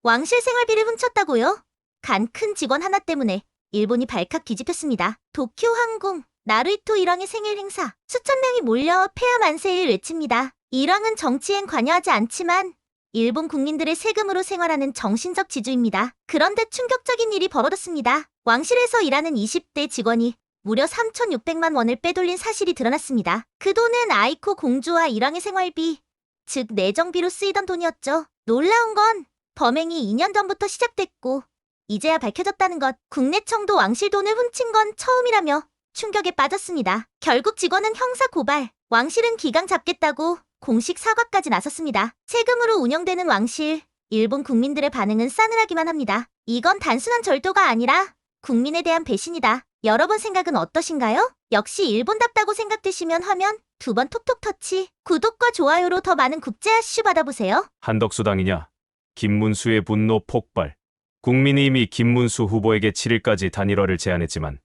왕실 생활비를 훔쳤다고요? 간 큰 직원 하나 때문에 일본이 발칵 뒤집혔습니다. 도쿄 항공, 나루히토 일왕의 생일 행사. 수천 명이 몰려 폐하 만세를 외칩니다. 일왕은 정치엔 관여하지 않지만 일본 국민들의 세금으로 생활하는 정신적 지주입니다. 그런데 충격적인 일이 벌어졌습니다. 왕실에서 일하는 20대 직원이 무려 3,600만 원을 빼돌린 사실이 드러났습니다. 그 돈은 아이코 공주와 일왕의 생활비, 즉 내정비로 쓰이던 돈이었죠. 놀라운 건 범행이 2년 전부터 시작됐고 이제야 밝혀졌다는 것. 국내청도 왕실 돈을 훔친 건 처음이라며 충격에 빠졌습니다. 결국 직원은 형사 고발, 왕실은 기강 잡겠다고 공식 사과까지 나섰습니다. 세금으로 운영되는 왕실, 일본 국민들의 반응은 싸늘하기만 합니다. 이건 단순한 절도가 아니라 국민에 대한 배신이다. 여러분 생각은 어떠신가요? 역시 일본답다고 생각되시면 화면 두 번 톡톡 터치, 구독과 좋아요로 더 많은 국제 이슈 받아보세요. 한덕수당이냐? 김문수의 분노 폭발. 국민의힘이 김문수 후보에게 7일까지 단일화를 제안했지만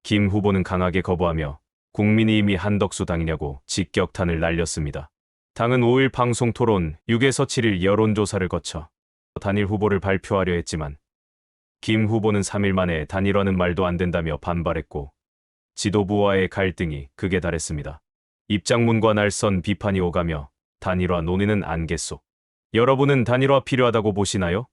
김 후보는 강하게 거부하며 국민의힘이 한덕수당이냐고 직격탄을 날렸습니다. 당은 5일 방송토론 6에서 7일 여론조사를 거쳐 단일 후보를 발표하려 했지만 김 후보는 3일 만에 단일화는 말도 안 된다며 반발했고 지도부와의 갈등이 극에 달했습니다. 입장문과 날선 비판이 오가며 단일화 논의는 안개 속. 여러분은 단일화 필요하다고 보시나요?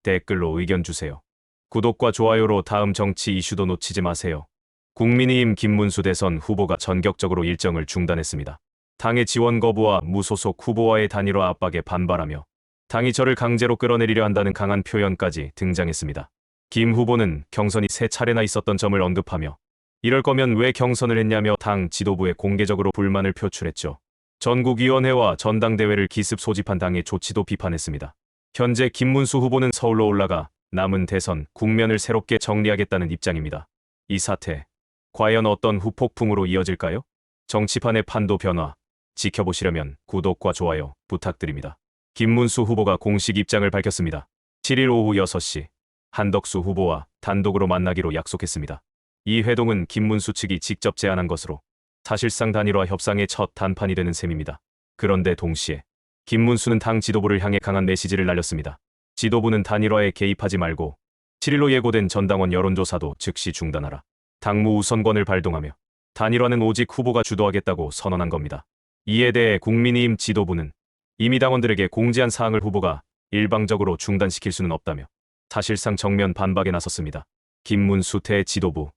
댓글로 의견 주세요. 구독과 좋아요로 다음 정치 이슈도 놓치지 마세요. 국민의힘 김문수 대선 후보가 전격적으로 일정을 중단했습니다. 당의 지원 거부와 무소속 후보와의 단일화 압박에 반발하며 당이 저를 강제로 끌어내리려 한다는 강한 표현까지 등장했습니다. 김 후보는 경선이 3차례나 있었던 점을 언급하며 이럴 거면 왜 경선을 했냐며 당 지도부에 공개적으로 불만을 표출했죠. 전국위원회와 전당대회를 기습 소집한 당의 조치도 비판했습니다. 현재 김문수 후보는 서울로 올라가 남은 대선 국면을 새롭게 정리하겠다는 입장입니다. 이 사태, 과연 어떤 후폭풍으로 이어질까요? 정치판의 판도 변화, 지켜보시려면 구독과 좋아요 부탁드립니다. 김문수 후보가 공식 입장을 밝혔습니다. 7일 오후 6시, 한덕수 후보와 단독으로 만나기로 약속했습니다. 이 회동은 김문수 측이 직접 제안한 것으로 사실상 단일화 협상의 첫 단판이 되는 셈입니다. 그런데 동시에 김문수는 당 지도부를 향해 강한 메시지를 날렸습니다. 지도부는 단일화에 개입하지 말고 7일로 예고된 전당원 여론조사도 즉시 중단하라. 당무 우선권을 발동하며 단일화는 오직 후보가 주도하겠다고 선언한 겁니다. 이에 대해 국민의힘 지도부는 이미 당원들에게 공지한 사항을 후보가 일방적으로 중단시킬 수는 없다며 사실상 정면 반박에 나섰습니다. 김문수 대 지도부.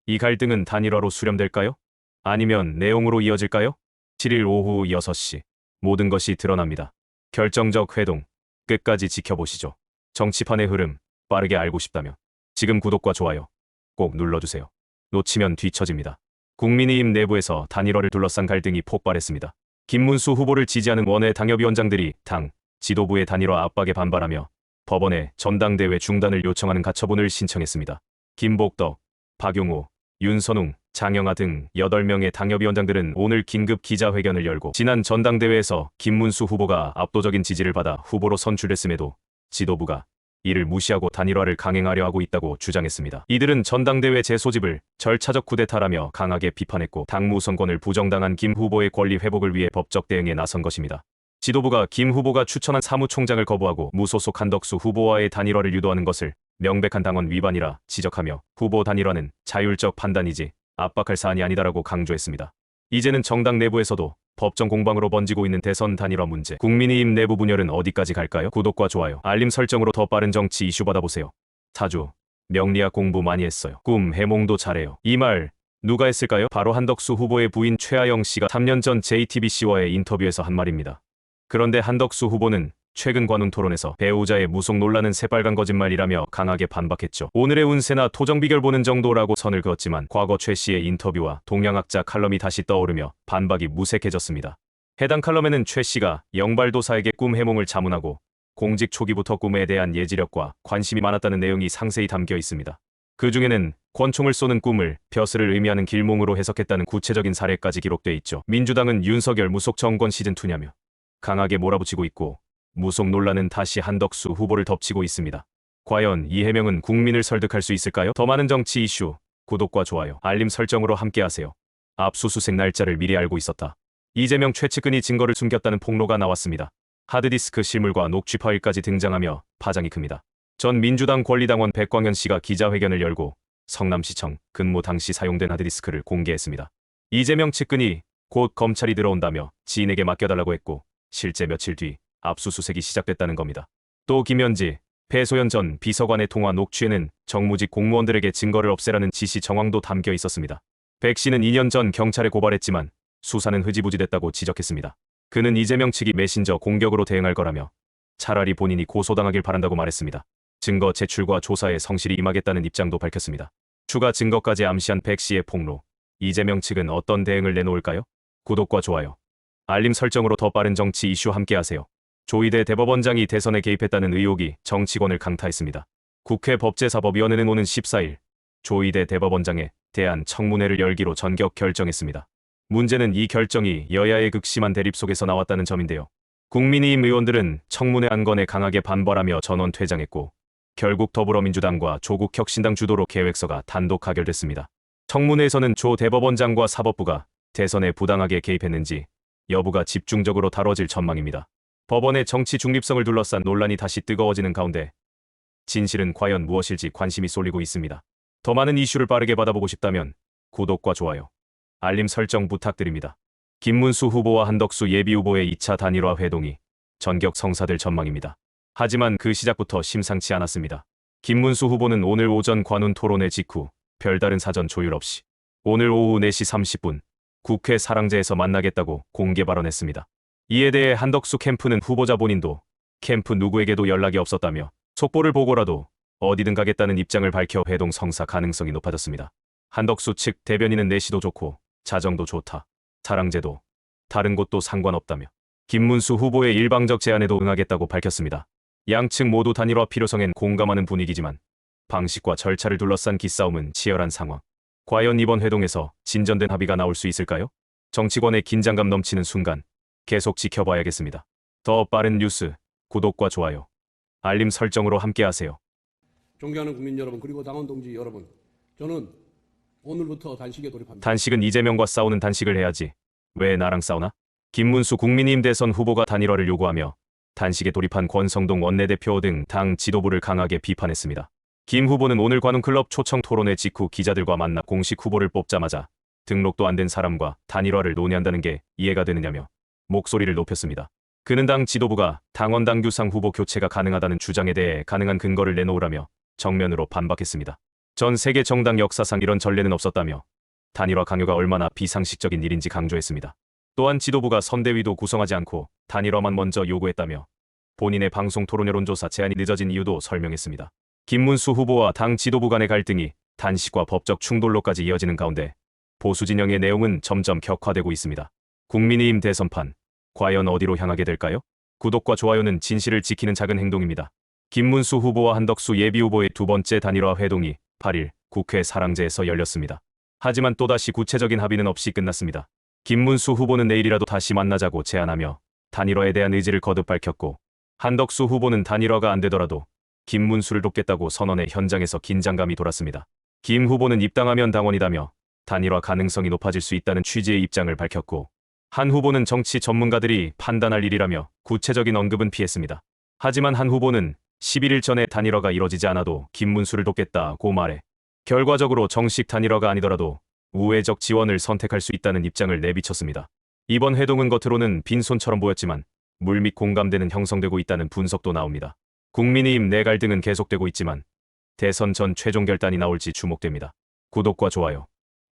이 갈등은 단일화로 수렴될까요? 아니면 내용으로 이어질까요? 7일 오후 6시. 모든 것이 드러납니다. 결정적 회동, 끝까지 지켜보시죠. 정치판의 흐름, 빠르게 알고 싶다면 지금 구독과 좋아요 꼭 눌러주세요. 놓치면 뒤처집니다. 국민의힘 내부에서 단일화를 둘러싼 갈등이 폭발했습니다. 김문수 후보를 지지하는 원외 당협위원장들이 당 지도부의 단일화 압박에 반발하며 법원에 전당대회 중단을 요청하는 가처분을 신청했습니다. 김복덕, 박용호, 윤선웅, 장영하 등 8명의 당협위원장들은 오늘 긴급 기자회견을 열고 지난 전당대회에서 김문수 후보가 압도적인 지지를 받아 후보로 선출됐음에도 지도부가 이를 무시하고 단일화를 강행하려 하고 있다고 주장했습니다. 이들은 전당대회 재소집을 절차적 쿠데타라며 강하게 비판했고 당무 선권을 부정당한 김 후보의 권리 회복을 위해 법적 대응에 나선 것입니다. 지도부가 김 후보가 추천한 사무총장을 거부하고 무소속 한덕수 후보와의 단일화를 유도하는 것을 명백한 당원 위반이라 지적하며 후보 단일화는 자율적 판단이지 압박할 사안이 아니다라고 강조했습니다. 이제는 정당 내부에서도 법정 공방으로 번지고 있는 대선 단일화 문제. 국민의힘 내부 분열은 어디까지 갈까요? 구독과 좋아요, 알림 설정으로 더 빠른 정치 이슈 받아보세요. 사주, 명리학 공부 많이 했어요. 꿈, 해몽도 잘해요. 이 말 누가 했을까요? 바로 한덕수 후보의 부인 최아영 씨가 3년 전 JTBC와의 인터뷰에서 한 말입니다. 그런데 한덕수 후보는 최근 관훈 토론에서 배우자의 무속 논란은 새빨간 거짓말이라며 강하게 반박했죠. 오늘의 운세나 토정 비결 보는 정도라고 선을 그었지만 과거 최 씨의 인터뷰와 동양학자 칼럼이 다시 떠오르며 반박이 무색해졌습니다. 해당 칼럼에는 최 씨가 영발도사에게 꿈 해몽을 자문하고 공직 초기부터 꿈에 대한 예지력과 관심이 많았다는 내용이 상세히 담겨 있습니다. 그 중에는 권총을 쏘는 꿈을 벼슬을 의미하는 길몽으로 해석했다는 구체적인 사례까지 기록돼 있죠. 민주당은 윤석열 무속 정권 시즌2냐며 강하게 몰아붙이고 있고 무속 논란은 다시 한덕수 후보를 덮치고 있습니다. 과연 이 해명은 국민을 설득할 수 있을까요? 더 많은 정치 이슈, 구독과 좋아요, 알림 설정으로 함께하세요. 압수수색 날짜를 미리 알고 있었다. 이재명 최측근이 증거를 숨겼다는 폭로가 나왔습니다. 하드디스크 실물과 녹취 파일까지 등장하며 파장이 큽니다. 전 민주당 권리당원 백광현 씨가 기자회견을 열고 성남시청 근무 당시 사용된 하드디스크를 공개했습니다. 이재명 측근이 곧 검찰이 들어온다며 지인에게 맡겨달라고 했고 실제 며칠 뒤 압수수색이 시작됐다는 겁니다. 또 김현지, 배소연 전 비서관의 통화 녹취에는 정무직 공무원들에게 증거를 없애라는 지시 정황도 담겨 있었습니다. 백 씨는 2년 전 경찰에 고발했지만 수사는 흐지부지됐다고 지적했습니다. 그는 이재명 측이 메신저 공격으로 대응할 거라며 차라리 본인이 고소당하길 바란다고 말했습니다. 증거 제출과 조사에 성실히 임하겠다는 입장도 밝혔습니다. 추가 증거까지 암시한 백 씨의 폭로. 이재명 측은 어떤 대응을 내놓을까요? 구독과 좋아요, 알림 설정으로 더 빠른 정치 이슈 함께하세요. 조희대 대법원장이 대선에 개입했다는 의혹이 정치권을 강타했습니다. 국회 법제사법위원회는 오는 14일 조희대 대법원장에 대한 청문회를 열기로 전격 결정했습니다. 문제는 이 결정이 여야의 극심한 대립 속에서 나왔다는 점인데요. 국민의힘 의원들은 청문회 안건에 강하게 반발하며 전원 퇴장했고 결국 더불어민주당과 조국혁신당 주도로 계획서가 단독 가결됐습니다. 청문회에서는 조 대법원장과 사법부가 대선에 부당하게 개입했는지 여부가 집중적으로 다뤄질 전망입니다. 법원의 정치 중립성을 둘러싼 논란이 다시 뜨거워지는 가운데 진실은 과연 무엇일지 관심이 쏠리고 있습니다. 더 많은 이슈를 빠르게 받아보고 싶다면 구독과 좋아요, 알림 설정 부탁드립니다. 김문수 후보와 한덕수 예비후보의 2차 단일화 회동이 전격 성사될 전망입니다. 하지만 그 시작부터 심상치 않았습니다. 김문수 후보는 오늘 오전 관훈 토론회 직후 별다른 사전 조율 없이 오늘 오후 4시 30분 국회 사랑제에서 만나겠다고 공개 발언했습니다. 이에 대해 한덕수 캠프는 후보자 본인도 캠프 누구에게도 연락이 없었다며 속보를 보고라도 어디든 가겠다는 입장을 밝혀 회동 성사 가능성이 높아졌습니다. 한덕수 측 대변인은 내시도 좋고 자정도 좋다, 사랑제도 다른 곳도 상관없다며 김문수 후보의 일방적 제안에도 응하겠다고 밝혔습니다. 양측 모두 단일화 필요성엔 공감하는 분위기지만 방식과 절차를 둘러싼 기싸움은 치열한 상황. 과연 이번 회동에서 진전된 합의가 나올 수 있을까요? 정치권의 긴장감 넘치는 순간 계속 지켜봐야겠습니다. 더 빠른 뉴스, 구독과 좋아요, 알림 설정으로 함께하세요. 존경하는 국민 여러분, 그리고 당원 동지 여러분, 저는 오늘부터 단식에 돌입합니다. 단식은 이재명과 싸우는 단식을 해야지. 왜 나랑 싸우나? 김문수 국민의힘 대선 후보가 단일화를 요구하며 단식에 돌입한 권성동 원내대표 등 당 지도부를 강하게 비판했습니다. 김 후보는 오늘 관훈클럽 초청 토론회 직후 기자들과 만나 공식 후보를 뽑자마자 등록도 안 된 사람과 단일화를 논의한다는 게 이해가 되느냐며 목소리를 높였습니다. 그는 당 지도부가 당원 당규상 후보 교체가 가능하다는 주장에 대해 가능한 근거를 내놓으라며 정면으로 반박했습니다. 전 세계 정당 역사상 이런 전례는 없었다며 단일화 강요가 얼마나 비상식적인 일인지 강조했습니다. 또한 지도부가 선대위도 구성하지 않고 단일화만 먼저 요구했다며 본인의 방송 토론 여론조사 제안이 늦어진 이유도 설명했습니다. 김문수 후보와 당 지도부 간의 갈등이 단식과 법적 충돌로까지 이어지는 가운데 보수 진영의 내용은 점점 격화되고 있습니다. 국민의힘 대선판, 과연 어디로 향하게 될까요? 구독과 좋아요는 진실을 지키는 작은 행동입니다. 김문수 후보와 한덕수 예비후보의 두 번째 단일화 회동이 8일 국회 사랑제에서 열렸습니다. 하지만 또다시 구체적인 합의는 없이 끝났습니다. 김문수 후보는 내일이라도 다시 만나자고 제안하며 단일화에 대한 의지를 거듭 밝혔고 한덕수 후보는 단일화가 안 되더라도 김문수를 돕겠다고 선언해 현장에서 긴장감이 돌았습니다. 김 후보는 입당하면 당원이다며 단일화 가능성이 높아질 수 있다는 취지의 입장을 밝혔고 한 후보는 정치 전문가들이 판단할 일이라며 구체적인 언급은 피했습니다. 하지만 한 후보는 11일 전에 단일화가 이뤄지지 않아도 김문수를 돕겠다고 말해 결과적으로 정식 단일화가 아니더라도 우회적 지원을 선택할 수 있다는 입장을 내비쳤습니다. 이번 회동은 겉으로는 빈손처럼 보였지만 물밑 공감대는 형성되고 있다는 분석도 나옵니다. 국민의힘 내 갈등은 계속되고 있지만 대선 전 최종 결단이 나올지 주목됩니다. 구독과 좋아요,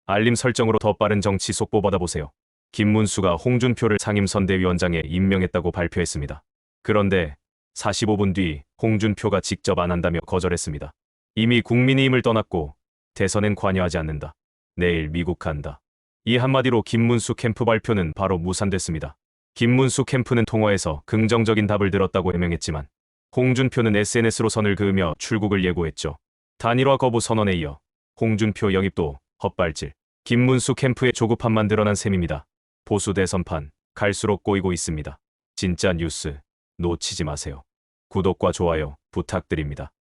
알림 설정으로 더 빠른 정치 속보 받아보세요. 김문수가 홍준표를 상임선대위원장에 임명했다고 발표했습니다. 그런데 45분 뒤 홍준표가 직접 안 한다며 거절했습니다. 이미 국민의힘을 떠났고 대선엔 관여하지 않는다. 내일 미국 간다. 이 한마디로 김문수 캠프 발표는 바로 무산됐습니다. 김문수 캠프는 통화에서 긍정적인 답을 들었다고 해명했지만 홍준표는 SNS로 선을 그으며 출국을 예고했죠. 단일화 거부 선언에 이어 홍준표 영입도 헛발질. 김문수 캠프의 조급함만 드러난 셈입니다. 보수 대선판 갈수록 꼬이고 있습니다. 진짜 뉴스 놓치지 마세요. 구독과 좋아요 부탁드립니다.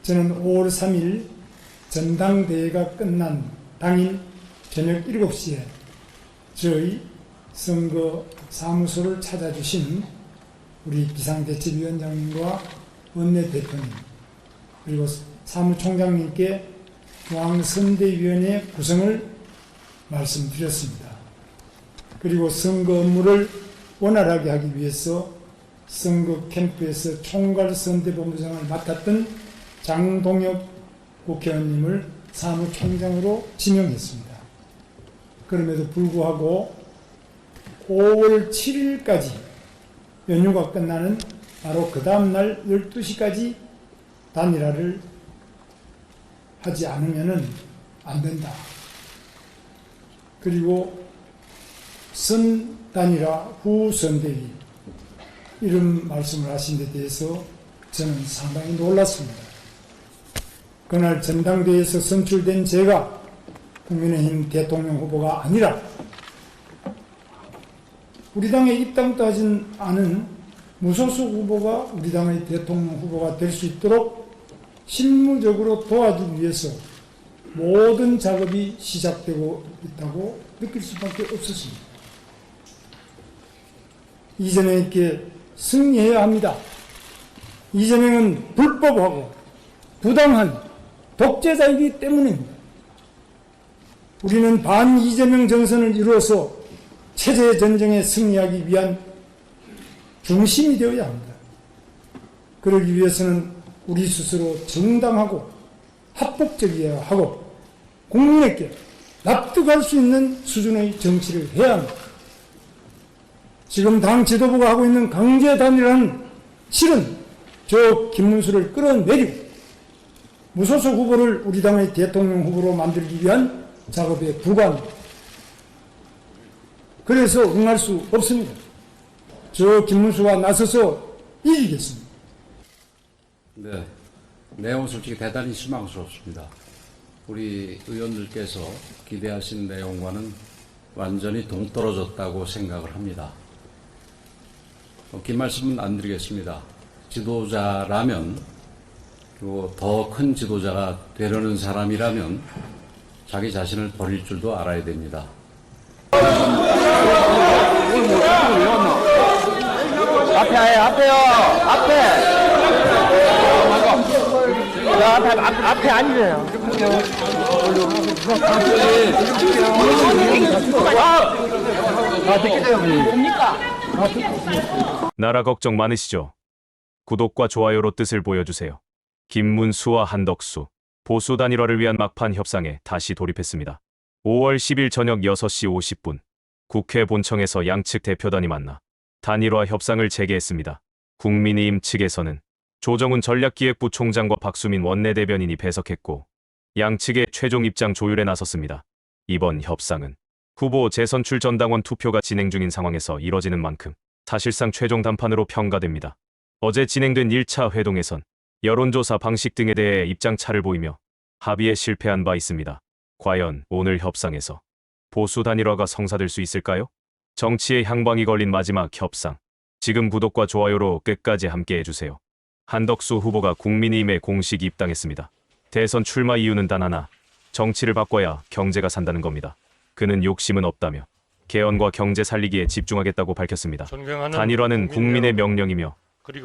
저는 5월 3일 전당대회가 끝난 당일 저녁 7시에 저희 선거 사무소를 찾아주신 우리 비상대책위원장님과 원내대표님 그리고 사무총장님께 중앙선대위원회 구성을 말씀드렸습니다. 그리고 선거 업무를 원활하게 하기 위해서 선거 캠프에서 총괄선대본부장을 맡았던 장동혁 국회의원님을 사무총장으로 지명했습니다. 그럼에도 불구하고 5월 7일까지 연휴가 끝나는 바로 그 다음날 12시까지 단일화를 하지 않으면 안 된다. 그리고 선 단일화 후 선대위 이런 말씀을 하신 데 대해서 저는 상당히 놀랐습니다. 그날 전당대회에서 선출된 제가 국민의힘 대통령 후보가 아니라 우리 당에 입당도 하진 않은 무소속 후보가 우리 당의 대통령 후보가 될 수 있도록 실무적으로 도와주기 위해서 모든 작업이 시작되고 있다고 느낄 수밖에 없었습니다. 이재명에게 승리해야 합니다. 이재명은 불법하고 부당한 독재자이기 때문입니다. 우리는 반 이재명 정선을 이루어서 체제 전쟁에 승리하기 위한 중심이 되어야 합니다. 그러기 위해서는 우리 스스로 정당하고 합법적이어야 하고 국민에게 납득할 수 있는 수준의 정치를 해야 합니다. 지금 당 지도부가 하고 있는 강제 단일화는 실은 저 김문수를 끌어내리고 무소속 후보를 우리 당의 대통령 후보로 만들기 위한 작업에 불과합니다. 그래서 응할 수 없습니다. 저 김문수가 나서서 이기겠습니다. 네, 내용은 솔직히 대단히 실망스럽습니다. 우리 의원들께서 기대하신 내용과는 완전히 동떨어졌다고 생각을 합니다. 긴 말씀은 안 드리겠습니다. 지도자라면, 그리고 더 큰 지도자가 되려는 사람이라면 자기 자신을 버릴 줄도 알아야 됩니다. 앞에요. 앞에 앉으세요. 나라 걱정 많으시죠? 구독과 좋아요로 뜻을 보여주세요. 김문수와 한덕수, 보수 단일화를 위한 막판 협상에 다시 돌입했습니다. 5월 10일 저녁 6시 50분, 국회 본청에서 양측 대표단이 만나 단일화 협상을 재개했습니다. 국민의힘 측에서는 조정훈 전략기획부 총장과 박수민 원내대변인이 배석했고 양측의 최종 입장 조율에 나섰습니다. 이번 협상은 후보 재선출 전당원 투표가 진행 중인 상황에서 이뤄지는 만큼 사실상 최종 담판으로 평가됩니다. 어제 진행된 1차 회동에선 여론조사 방식 등에 대해 입장차를 보이며 합의에 실패한 바 있습니다. 과연 오늘 협상에서 보수 단일화가 성사될 수 있을까요? 정치의 향방이 걸린 마지막 협상. 지금 구독과 좋아요로 끝까지 함께 해주세요. 한덕수 후보가 국민의힘에 공식 입당했습니다. 대선 출마 이유는 단 하나, 정치를 바꿔야 경제가 산다는 겁니다. 그는 욕심은 없다며 개헌과 경제 살리기에 집중하겠다고 밝혔습니다. 단일화는 국민의 명령이며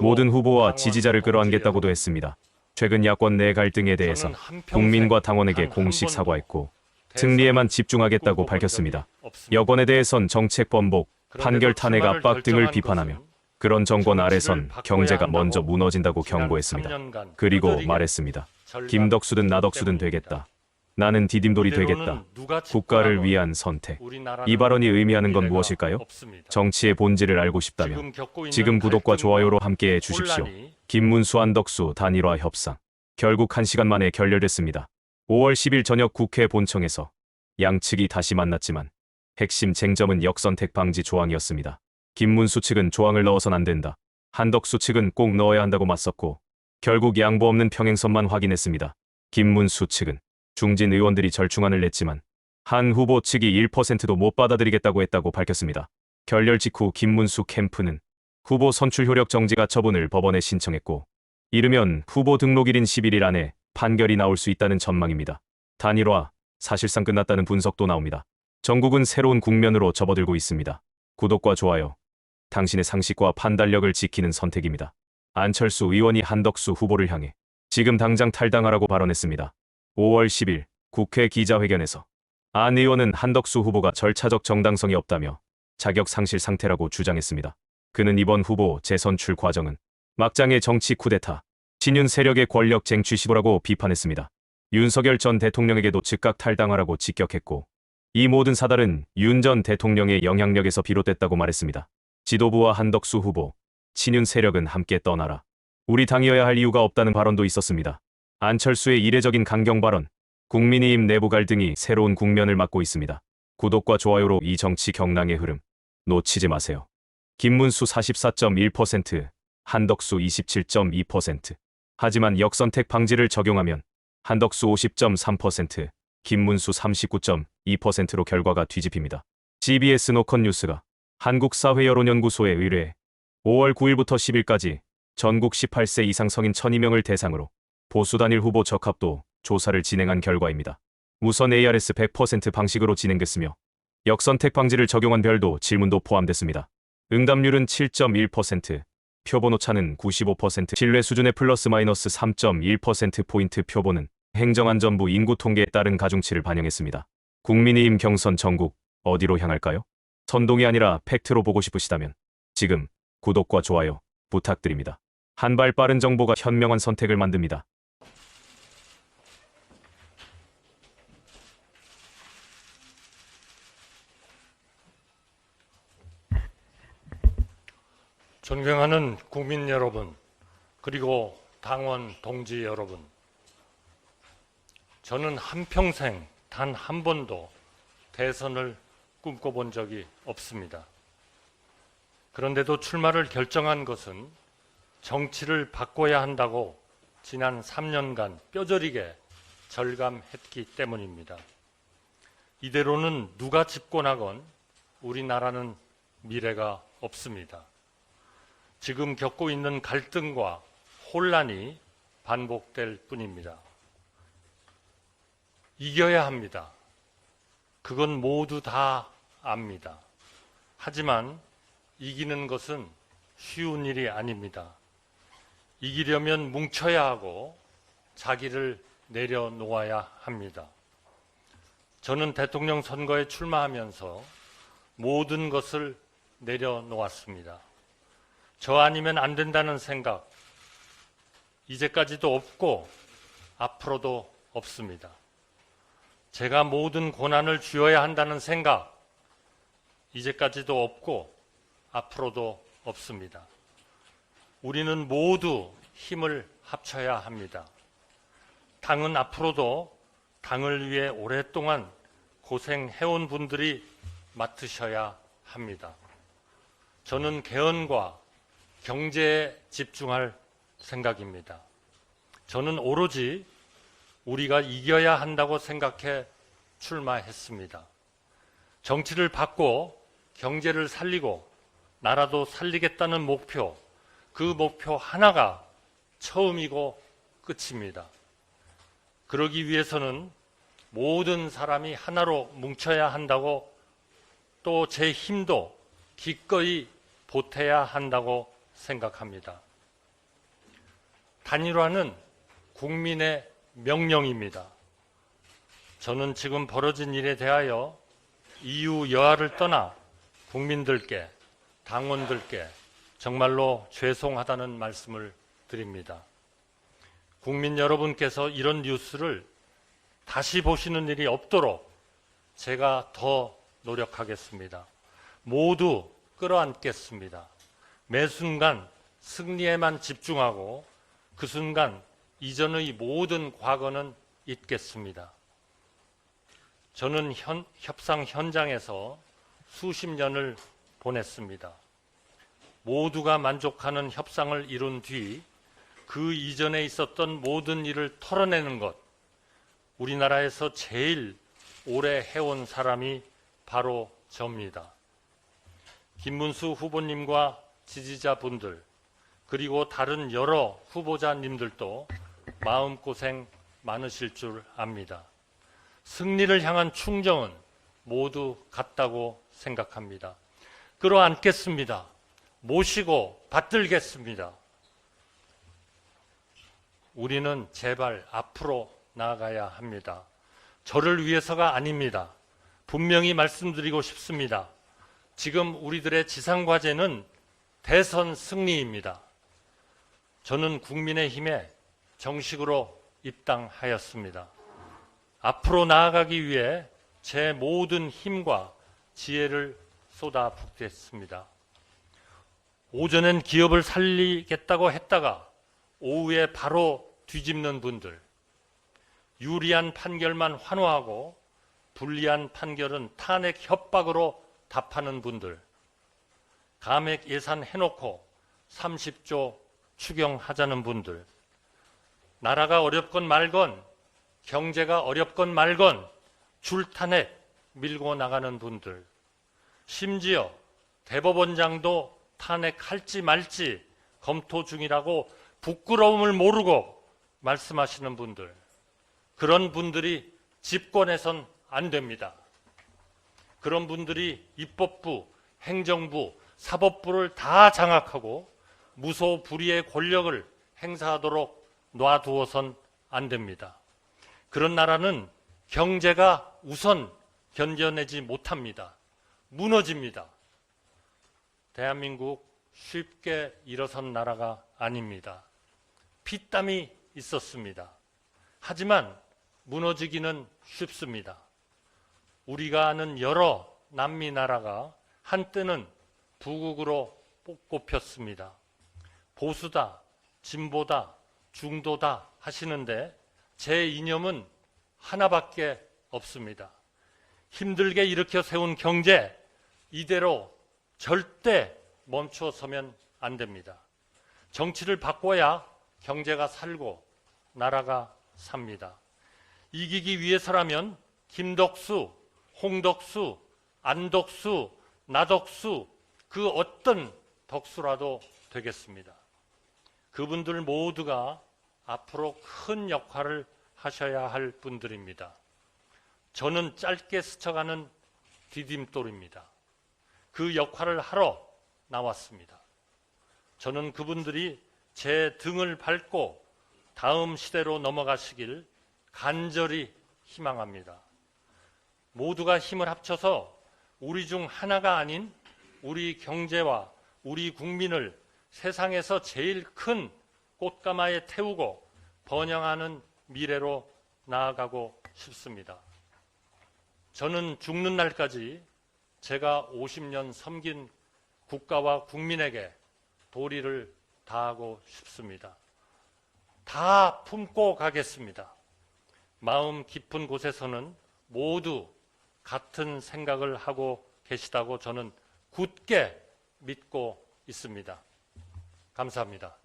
모든 후보와 지지자를 끌어안겠다고도 했습니다. 최근 야권 내 갈등에 대해서 국민과 당원에게 공식 사과했고 승리에만 집중하겠다고 밝혔습니다. 여권에 대해선 정책 번복, 판결 탄핵 압박 등을 비판하며 그런 정권 아래선 경제가 먼저 무너진다고 경고했습니다. 그리고 말했습니다. 김덕수든 나덕수든 되겠다. 나는 디딤돌이 되겠다. 국가를 위한 선택. 이 발언이 의미하는 건 무엇일까요? 정치의 본질을 알고 싶다면 지금 구독과 좋아요로 함께해 주십시오. 김문수 한덕수 단일화 협상. 결국 1시간 만에 결렬됐습니다. 5월 10일 저녁 국회 본청에서 양측이 다시 만났지만 핵심 쟁점은 역선택 방지 조항이었습니다. 김문수 측은 조항을 넣어선 안 된다. 한덕수 측은 꼭 넣어야 한다고 맞섰고 결국 양보 없는 평행선만 확인했습니다. 김문수 측은 중진 의원들이 절충안을 냈지만 한 후보 측이 1%도 못 받아들이겠다고 했다고 밝혔습니다. 결렬 직후 김문수 캠프는 후보 선출 효력 정지 가처분을 법원에 신청했고 이르면 후보 등록일인 11일 안에 판결이 나올 수 있다는 전망입니다. 단일화 사실상 끝났다는 분석도 나옵니다. 전국은 새로운 국면으로 접어들고 있습니다. 구독과 좋아요 당신의 상식과 판단력을 지키는 선택입니다. 안철수 의원이 한덕수 후보를 향해 지금 당장 탈당하라고 발언했습니다. 5월 10일 국회 기자회견에서 안 의원은 한덕수 후보가 절차적 정당성이 없다며 자격 상실 상태라고 주장했습니다. 그는 이번 후보 재선출 과정은 막장의 정치 쿠데타, 친윤 세력의 권력 쟁취 시도라고 비판했습니다. 윤석열 전 대통령에게도 즉각 탈당하라고 직격했고 이 모든 사달은 윤 전 대통령의 영향력에서 비롯됐다고 말했습니다. 지도부와 한덕수 후보, 친윤 세력은 함께 떠나라. 우리 당이어야 할 이유가 없다는 발언도 있었습니다. 안철수의 이례적인 강경 발언, 국민의힘 내부 갈등이 새로운 국면을 맞고 있습니다. 구독과 좋아요로 이 정치 경랑의 흐름 놓치지 마세요. 김문수 44.1%, 한덕수 27.2%. 하지만 역선택 방지를 적용하면 한덕수 50.3%, 김문수 39.2%로 결과가 뒤집힙니다. CBS 노컷 뉴스가 한국사회여론연구소에 의뢰해 5월 9일부터 10일까지 전국 18세 이상 성인 1002명을 대상으로 보수 단일 후보 적합도 조사를 진행한 결과입니다. 우선 ARS 100% 방식으로 진행됐으며 역선택 방지를 적용한 별도 질문도 포함됐습니다. 응답률은 7.1%, 표본 오차는 95%, 신뢰 수준의 플러스 마이너스 3.1%포인트. 표본은 행정안전부 인구 통계에 따른 가중치를 반영했습니다. 국민의힘 경선 전국 어디로 향할까요? 선동이 아니라 팩트로 보고 싶으시다면 지금 구독과 좋아요 부탁드립니다. 한 발 빠른 정보가 현명한 선택을 만듭니다. 존경하는 국민 여러분, 그리고 당원 동지 여러분, 저는 한평생 단 한 번도 대선을 꿈꿔본 적이 없습니다. 그런데도 출마를 결정한 것은 정치를 바꿔야 한다고 지난 3년간 뼈저리게 절감했기 때문입니다. 이대로는 누가 집권하건 우리나라는 미래가 없습니다. 지금 겪고 있는 갈등과 혼란이 반복될 뿐입니다. 이겨야 합니다. 그건 모두 다 압니다. 하지만 이기는 것은 쉬운 일이 아닙니다. 이기려면 뭉쳐야 하고 자기를 내려놓아야 합니다. 저는 대통령 선거에 출마하면서 모든 것을 내려놓았습니다. 저 아니면 안 된다는 생각, 이제까지도 없고 앞으로도 없습니다. 제가 모든 고난을 쥐어야 한다는 생각, 이제까지도 없고 앞으로도 없습니다. 우리는 모두 힘을 합쳐야 합니다. 당은 앞으로도 당을 위해 오랫동안 고생해온 분들이 맡으셔야 합니다. 저는 개헌과 경제에 집중할 생각입니다. 저는 오로지 우리가 이겨야 한다고 생각해 출마했습니다. 정치를 바꿔 경제를 살리고 나라도 살리겠다는 목표, 그 목표 하나가 처음이고 끝입니다. 그러기 위해서는 모든 사람이 하나로 뭉쳐야 한다고, 또 제 힘도 기꺼이 보태야 한다고 생각합니다. 단일화는 국민의 명령입니다. 저는 지금 벌어진 일에 대하여 이유 여하를 떠나 국민들께, 당원들께 정말로 죄송하다는 말씀을 드립니다. 국민 여러분께서 이런 뉴스를 다시 보시는 일이 없도록 제가 더 노력하겠습니다. 모두 끌어안겠습니다. 매 순간 승리에만 집중하고 그 순간 이전의 모든 과거는 잊겠습니다. 저는 협상 현장에서 수십 년을 보냈습니다. 모두가 만족하는 협상을 이룬 뒤 그 이전에 있었던 모든 일을 털어내는 것, 우리나라에서 제일 오래 해온 사람이 바로 저입니다. 김문수 후보님과 지지자분들, 그리고 다른 여러 후보자님들도 마음고생 많으실 줄 압니다. 승리를 향한 충정은 모두 같다고 생각합니다. 끌어안겠습니다. 모시고 받들겠습니다. 우리는 제발 앞으로 나아가야 합니다. 저를 위해서가 아닙니다. 분명히 말씀드리고 싶습니다. 지금 우리들의 지상과제는 대선 승리입니다. 저는 국민의힘에 정식으로 입당하였습니다. 앞으로 나아가기 위해 제 모든 힘과 지혜를 쏟아붓겠습니다. 오전엔 기업을 살리겠다고 했다가 오후에 바로 뒤집는 분들, 유리한 판결만 환호하고 불리한 판결은 탄핵 협박으로 답하는 분들, 감액 예산 해놓고 30조 추경하자는 분들, 나라가 어렵건 말건 경제가 어렵건 말건 줄탄핵 밀고 나가는 분들, 심지어 대법원장도 탄핵할지 말지 검토 중이라고 부끄러움을 모르고 말씀하시는 분들, 그런 분들이 집권해선 안 됩니다. 그런 분들이 입법부, 행정부, 사법부를 다 장악하고 무소불위의 권력을 행사하도록 놔두어선 안 됩니다. 그런 나라는 경제가 우선 견뎌내지 못합니다. 무너집니다. 대한민국 쉽게 일어선 나라가 아닙니다. 피땀이 있었습니다. 하지만 무너지기는 쉽습니다. 우리가 아는 여러 남미 나라가 한때는 부국으로 꼽혔습니다. 보수다, 진보다, 중도다 하시는데 제 이념은 하나밖에 없습니다. 힘들게 일으켜 세운 경제, 이대로 절대 멈춰서면 안 됩니다. 정치를 바꿔야 경제가 살고 나라가 삽니다. 이기기 위해서라면 김덕수, 홍덕수, 안덕수, 나덕수, 그 어떤 덕수라도 되겠습니다. 그분들 모두가 앞으로 큰 역할을 하셔야 할 분들입니다. 저는 짧게 스쳐가는 디딤돌입니다. 그 역할을 하러 나왔습니다. 저는 그분들이 제 등을 밟고 다음 시대로 넘어가시길 간절히 희망합니다. 모두가 힘을 합쳐서 우리 중 하나가 아닌 우리 경제와 우리 국민을 세상에서 제일 큰 꽃가마에 태우고 번영하는 미래로 나아가고 싶습니다. 저는 죽는 날까지 제가 50년 섬긴 국가와 국민에게 도리를 다하고 싶습니다. 다 품고 가겠습니다. 마음 깊은 곳에서는 모두 같은 생각을 하고 계시다고 저는 굳게 믿고 있습니다. 감사합니다.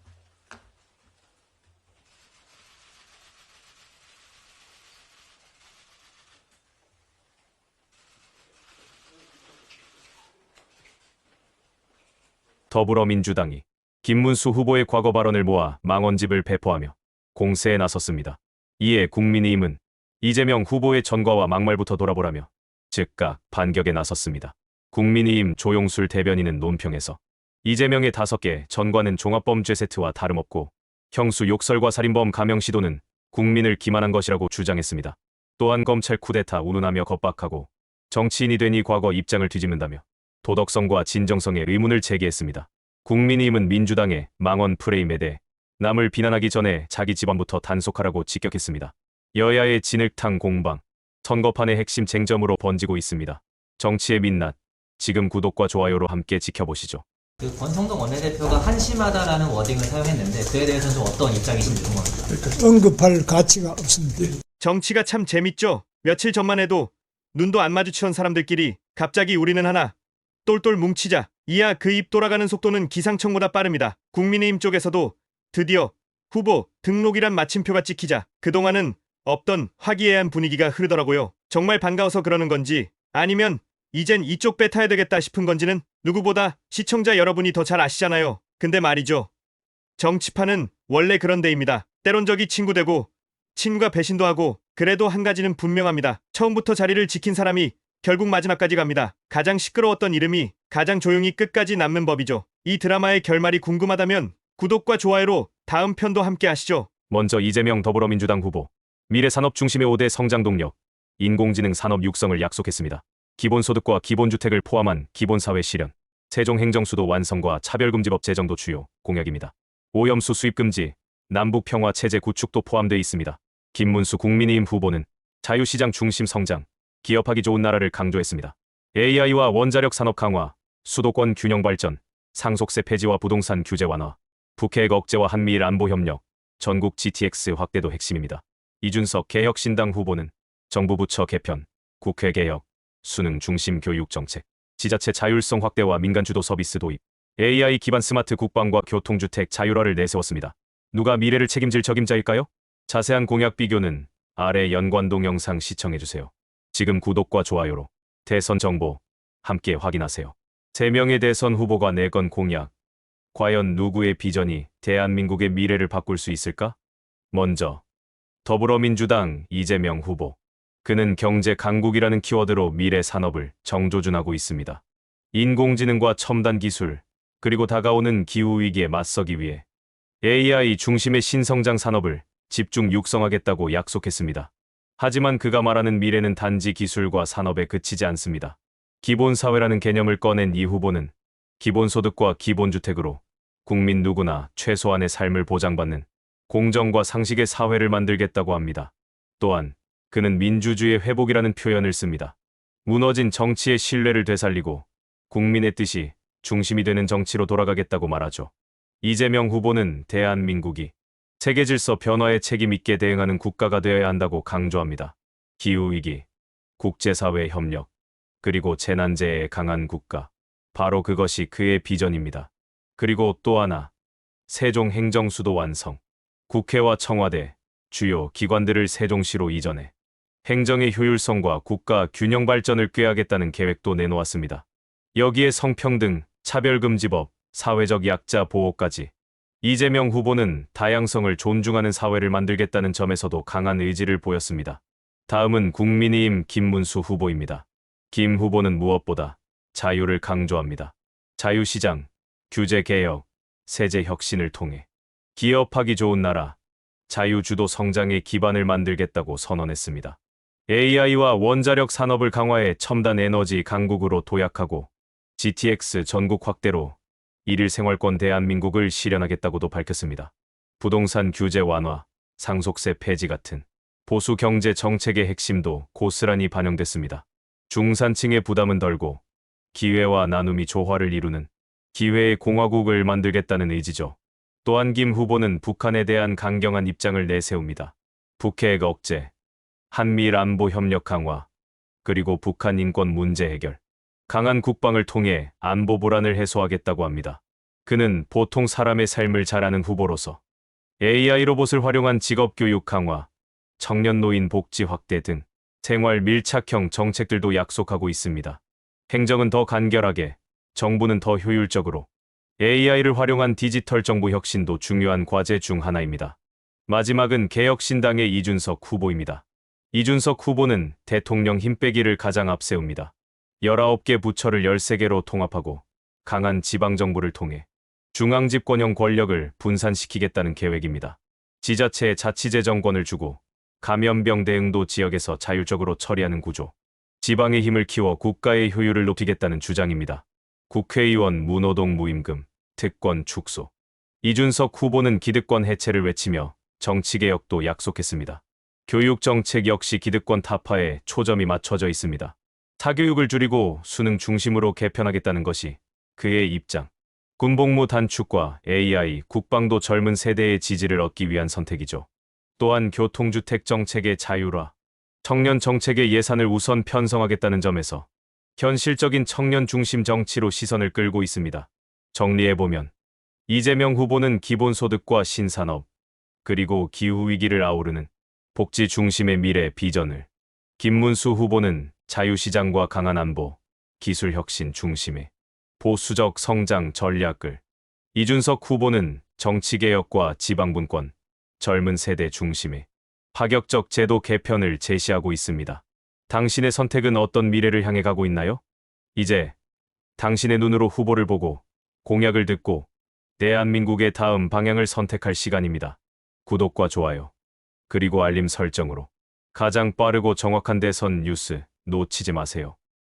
더불어민주당이 김문수 후보의 과거 발언을 모아 망언집을 배포하며 공세에 나섰습니다. 이에 국민의힘은 이재명 후보의 전과와 막말부터 돌아보라며 즉각 반격에 나섰습니다. 국민의힘 조용술 대변인은 논평에서 이재명의 5개 전과는 종합범죄 세트와 다름없고 형수 욕설과 살인범 감형 시도는 국민을 기만한 것이라고 주장했습니다. 또한 검찰 쿠데타 운운하며 겁박하고 정치인이 되니 과거 입장을 뒤집는다며 도덕성과 진정성에 의문을 제기했습니다. 국민의힘은 민주당의 망언 프레임에 대해 남을 비난하기 전에 자기 집안부터 단속하라고 직격했습니다. 여야의 진흙탕 공방, 선거판의 핵심 쟁점으로 번지고 있습니다. 정치의 민낯, 지금 구독과 좋아요로 함께 지켜보시죠. 그 권성동 원내대표가 한심하다라는 워딩을 사용했는데 그에 대해서는 좀 어떤 입장이신지 궁금합니다. 언급할 가치가 없습니다. 정치가 참 재밌죠. 며칠 전만 해도 눈도 안 마주치던 사람들끼리 갑자기 우리는 하나 똘똘 뭉치자. 이야 그 입 돌아가는 속도는 기상청보다 빠릅니다. 국민의힘 쪽에서도 드디어 후보 등록이란 마침표가 찍히자 그동안은 없던 화기애애한 분위기가 흐르더라고요. 정말 반가워서 그러는 건지 아니면 이젠 이쪽 배 타야 되겠다 싶은 건지는 누구보다 시청자 여러분이 더 잘 아시잖아요. 근데 말이죠. 정치판은 원래 그런 데입니다. 때론 적이 친구 되고 친구가 배신도 하고 그래도 한 가지는 분명합니다. 처음부터 자리를 지킨 사람이 결국 마지막까지 갑니다. 가장 시끄러웠던 이름이 가장 조용히 끝까지 남는 법이죠. 이 드라마의 결말이 궁금하다면 구독과 좋아요로 다음 편도 함께 하시죠. 먼저 이재명 더불어민주당 후보. 미래 산업 중심의 5대 성장 동력. 인공지능 산업 육성을 약속했습니다. 기본소득과 기본주택을 포함한 기본사회 실현. 세종 행정수도 완성과 차별금지법 제정도 주요 공약입니다. 오염수 수입 금지, 남북 평화 체제 구축도 포함되어 있습니다. 김문수 국민의힘 후보는 자유시장 중심 성장, 기업하기 좋은 나라를 강조했습니다. AI와 원자력 산업 강화, 수도권 균형 발전, 상속세 폐지와 부동산 규제 완화, 북핵 억제와 한미일 안보 협력, 전국 GTX 확대도 핵심입니다. 이준석 개혁신당 후보는 정부 부처 개편, 국회 개혁, 수능 중심 교육 정책, 지자체 자율성 확대와 민간 주도 서비스 도입, AI 기반 스마트 국방과 교통주택 자율화를 내세웠습니다. 누가 미래를 책임질 적임자일까요? 자세한 공약 비교는 아래 연관 동영상 시청해주세요. 지금 구독과 좋아요로 대선 정보 함께 확인하세요. 3명의 대선 후보가 내건 공약. 과연 누구의 비전이 대한민국의 미래를 바꿀 수 있을까? 먼저 더불어민주당 이재명 후보. 그는 경제 강국이라는 키워드로 미래 산업을 정조준하고 있습니다. 인공지능과 첨단 기술, 그리고 다가오는 기후위기에 맞서기 위해 AI 중심의 신성장 산업을 집중 육성하겠다고 약속했습니다. 하지만 그가 말하는 미래는 단지 기술과 산업에 그치지 않습니다. 기본사회라는 개념을 꺼낸 이 후보는 기본소득과 기본주택으로 국민 누구나 최소한의 삶을 보장받는 공정과 상식의 사회를 만들겠다고 합니다. 또한 그는 민주주의 회복이라는 표현을 씁니다. 무너진 정치의 신뢰를 되살리고 국민의 뜻이 중심이 되는 정치로 돌아가겠다고 말하죠. 이재명 후보는 대한민국이 세계 질서 변화에 책임 있게 대응하는 국가가 되어야 한다고 강조합니다. 기후위기, 국제사회 협력, 그리고 재난재해에 강한 국가. 바로 그것이 그의 비전입니다. 그리고 또 하나, 세종 행정수도 완성. 국회와 청와대, 주요 기관들을 세종시로 이전해 행정의 효율성과 국가 균형 발전을 꾀하겠다는 계획도 내놓았습니다. 여기에 성평등, 차별금지법, 사회적 약자 보호까지. 이재명 후보는 다양성을 존중하는 사회를 만들겠다는 점에서도 강한 의지를 보였습니다. 다음은 국민의힘 김문수 후보입니다. 김 후보는 무엇보다 자유를 강조합니다. 자유시장, 규제개혁, 세제혁신을 통해 기업하기 좋은 나라, 자유주도 성장의 기반을 만들겠다고 선언했습니다. AI와 원자력 산업을 강화해 첨단 에너지 강국으로 도약하고 GTX 전국 확대로 일일 생활권 대한민국을 실현하겠다고도 밝혔습니다. 부동산 규제 완화, 상속세 폐지 같은 보수 경제 정책의 핵심도 고스란히 반영됐습니다. 중산층의 부담은 덜고 기회와 나눔이 조화를 이루는 기회의 공화국을 만들겠다는 의지죠. 또한 김 후보는 북한에 대한 강경한 입장을 내세웁니다. 북핵 억제, 한미일 안보 협력 강화, 그리고 북한 인권 문제 해결, 강한 국방을 통해 안보 불안을 해소하겠다고 합니다. 그는 보통 사람의 삶을 잘 아는 후보로서 AI 로봇을 활용한 직업교육 강화, 청년 노인 복지 확대 등 생활 밀착형 정책들도 약속하고 있습니다. 행정은 더 간결하게, 정부는 더 효율적으로, AI를 활용한 디지털 정부 혁신도 중요한 과제 중 하나입니다. 마지막은 개혁신당의 이준석 후보입니다. 이준석 후보는 대통령 힘빼기를 가장 앞세웁니다. 19개 부처를 13개로 통합하고 강한 지방정부를 통해 중앙집권형 권력을 분산시키겠다는 계획입니다. 지자체에 자치재정권을 주고 감염병 대응도 지역에서 자율적으로 처리하는 구조, 지방의 힘을 키워 국가의 효율을 높이겠다는 주장입니다. 국회의원 무노동 무임금, 특권 축소. 이준석 후보는 기득권 해체를 외치며 정치개혁도 약속했습니다. 교육정책 역시 기득권 타파에 초점이 맞춰져 있습니다. 사교육을 줄이고 수능 중심으로 개편하겠다는 것이 그의 입장. 군복무 단축과 AI, 국방도 젊은 세대의 지지를 얻기 위한 선택이죠. 또한 교통주택 정책의 자율화, 청년 정책의 예산을 우선 편성하겠다는 점에서 현실적인 청년 중심 정치로 시선을 끌고 있습니다. 정리해보면 이재명 후보는 기본소득과 신산업, 그리고 기후위기를 아우르는 복지 중심의 미래 비전을, 김문수 후보는 자유시장과 강한 안보, 기술혁신 중심의 보수적 성장 전략을, 이준석 후보는 정치개혁과 지방분권, 젊은 세대 중심의 파격적 제도 개편을 제시하고 있습니다. 당신의 선택은 어떤 미래를 향해 가고 있나요? 이제 당신의 눈으로 후보를 보고 공약을 듣고 대한민국의 다음 방향을 선택할 시간입니다. 구독과 좋아요, 그리고 알림 설정으로 가장 빠르고 정확한 대선 뉴스 놓치지 마세요.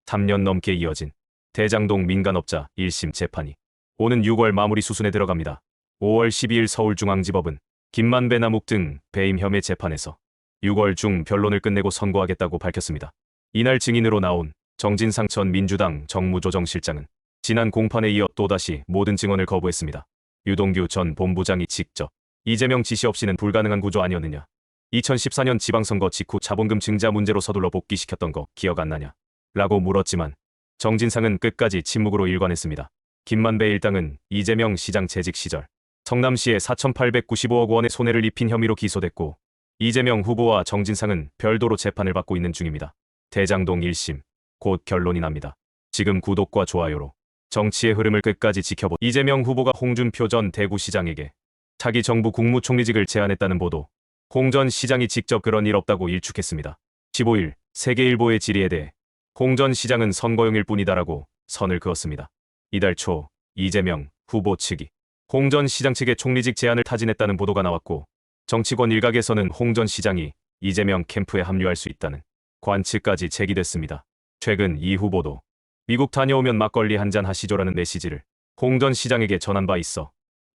3년 넘게 이어진 대장동 민간업자 1심 재판이 오는 6월 마무리 수순에 들어갑니다. 5월 12일 서울중앙지법은 김만배, 남욱 등 배임 혐의 재판에서 6월 중 변론을 끝내고 선고하겠다고 밝혔습니다. 이날 증인으로 나온 정진상 전 민주당 정무조정실장은 지난 공판에 이어 또다시 모든 증언을 거부했습니다. 유동규 전 본부장이 직접 이재명 지시 없이는 불가능한 구조 아니었느냐. 2014년 지방선거 직후 자본금 증자 문제로 서둘러 복귀시켰던 거 기억 안 나냐? 라고 물었지만 정진상은 끝까지 침묵으로 일관했습니다. 김만배 일당은 이재명 시장 재직 시절 성남시에 4,895억 원의 손해를 입힌 혐의로 기소됐고 이재명 후보와 정진상은 별도로 재판을 받고 있는 중입니다. 대장동 1심 곧 결론이 납니다. 지금 구독과 좋아요로 정치의 흐름을 끝까지 지켜보. 이재명 후보가 홍준표 전 대구시장에게 차기 정부 국무총리직을 제안했다는 보도. 홍 전 시장이 직접 그런 일 없다고 일축했습니다. 15일 세계일보의 질의에 대해 홍 전 시장은 선거용일 뿐이다라고 선을 그었습니다. 이달 초 이재명 후보 측이 홍 전 시장 측의 총리직 제안을 타진했다는 보도가 나왔고 정치권 일각에서는 홍 전 시장이 이재명 캠프에 합류할 수 있다는 관측까지 제기됐습니다. 최근 이 후보도 미국 다녀오면 막걸리 한잔 하시죠라는 메시지를 홍 전 시장에게 전한 바 있어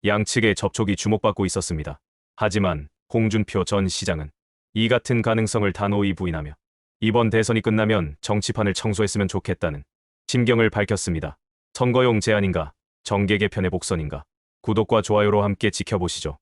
양측의 접촉이 주목받고 있었습니다. 하지만 홍준표 전 시장은 이 같은 가능성을 단호히 부인하며 이번 대선이 끝나면 정치판을 청소했으면 좋겠다는 심경을 밝혔습니다. 선거용 제안인가? 정계 개편의 복선인가? 구독과 좋아요로 함께 지켜보시죠.